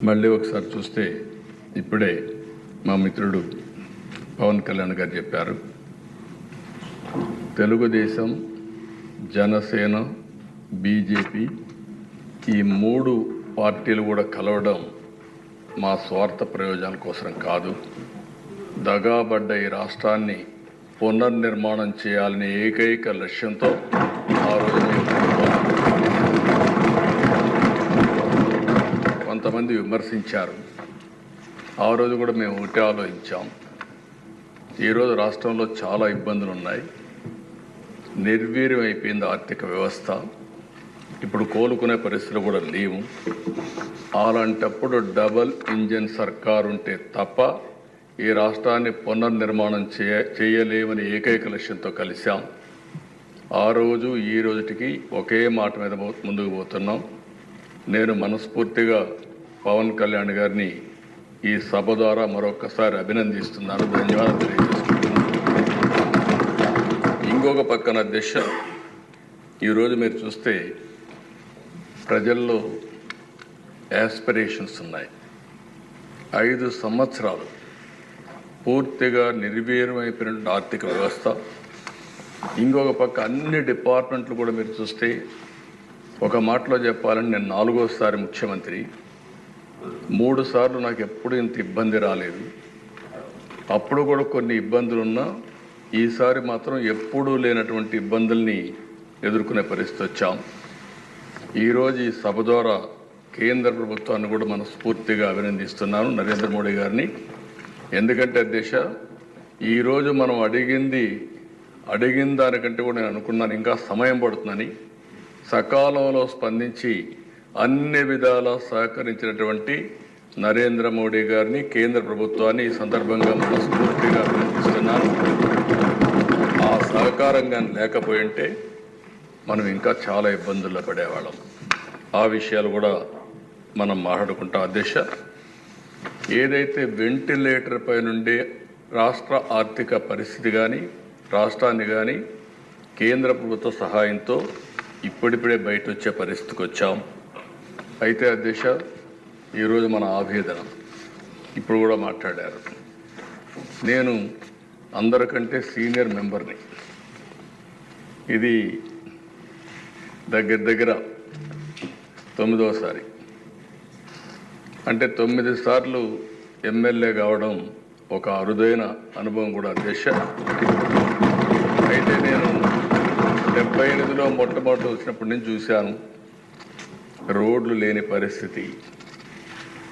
మళ్ళీ ఒకసారి చూస్తే ఇప్పుడే మా మిత్రుడు పవన్ కళ్యాణ్ గారు చెప్పారు, తెలుగుదేశం, జనసేన, బీజేపీ ఈ మూడు పార్టీలు కూడా కలవడం మా స్వార్థ ప్రయోజనాల కోసం కాదు, దగాబడ్డ ఈ రాష్ట్రాన్ని పునర్నిర్మాణం చేయాలనే ఏకైక లక్ష్యంతో ఆ రోజు కొంతమంది విమర్శించారు. ఆ రోజు కూడా మేము ఒకటే ఆలోచించాం. ఈరోజు రాష్ట్రంలో చాలా ఇబ్బందులు ఉన్నాయి, నిర్వీర్యం అయిపోయింది ఆర్థిక వ్యవస్థ, ఇప్పుడు కోలుకునే పరిస్థితులు కూడా లేవు. అలాంటప్పుడు డబల్ ఇంజన్ సర్కారు ఉంటే తప్ప ఈ రాష్ట్రాన్ని పునర్నిర్మాణం చేయలేమని ఏకైక లక్ష్యంతో కలిశాం. ఆ రోజు ఈ రోజుటికి ఒకే మాట మీద ముందుకు పోతున్నాం. నేను మనస్ఫూర్తిగా పవన్ కళ్యాణ్ గారిని ఈ సభ ద్వారా మరొకసారి అభినందిస్తున్నాను, ధన్యవాదాలు తెలియజేస్తున్నాను. ఇంకొక పక్కన దిశ, ఈరోజు మీరు చూస్తే ప్రజల్లో యాస్పిరేషన్స్ ఉన్నాయి. 5 సంవత్సరాలు పూర్తిగా నిర్వీర్యమైపోయిన ఆర్థిక వ్యవస్థ, ఇంకొక పక్క అన్ని డిపార్ట్మెంట్లు కూడా మీరు చూస్తే, ఒక మాటలో చెప్పాలని నేను 4వ ముఖ్యమంత్రి, 3 సార్లు నాకు ఎప్పుడు ఇంత ఇబ్బంది రాలేదు. అప్పుడు కూడా కొన్ని ఇబ్బందులు ఉన్నా ఈసారి మాత్రం ఎప్పుడూ లేనటువంటి ఇబ్బందుల్ని ఎదుర్కొనే పరిస్థితి వచ్చాం. ఈరోజు ఈ సభ ద్వారా కేంద్ర ప్రభుత్వాన్ని కూడా మనస్ఫూర్తిగా అభినందిస్తున్నాను, నరేంద్ర మోడీ గారిని. ఎందుకంటే దిశ, ఈరోజు మనం అడిగిన దానికంటే కూడా నేను అనుకున్నాను ఇంకా సమయం పడుతుందని. సకాలంలో స్పందించి అన్ని విధాలా సహకరించినటువంటి నరేంద్ర మోడీ గారిని, కేంద్ర ప్రభుత్వాన్ని ఈ సందర్భంగా మనస్ఫూర్తిగా అభినందిస్తున్నాను. ఆ సహకారంగా లేకపోయింటే మనం ఇంకా చాలా ఇబ్బందుల్లో పడేవాళ్ళం. ఆ విషయాలు కూడా మనం మాట్లాడుకుంటాం. అధ్యక్ష, ఏదైతే వెంటిలేటర్ పై నుండి రాష్ట్ర ఆర్థిక పరిస్థితి కానీ, రాష్ట్రాన్ని కానీ కేంద్ర ప్రభుత్వ సహాయంతో ఇప్పుడిప్పుడే బయట వచ్చే పరిస్థితికి వచ్చాం. అయితే అధ్యక్ష, ఈరోజు మన ఆవేదన ఇప్పుడు కూడా మాట్లాడారు. నేను అందరికంటే సీనియర్ మెంబర్ని. ఇది దగ్గర 9వసారి, అంటే 9 సార్లు ఎమ్మెల్యే కావడం ఒక అరుదైన అనుభవం కూడా అధ్యక్ష. అయితే నేను 78లో మొట్టమొదటి వచ్చినప్పటి నుంచి చూశాను రోడ్లు లేని పరిస్థితి,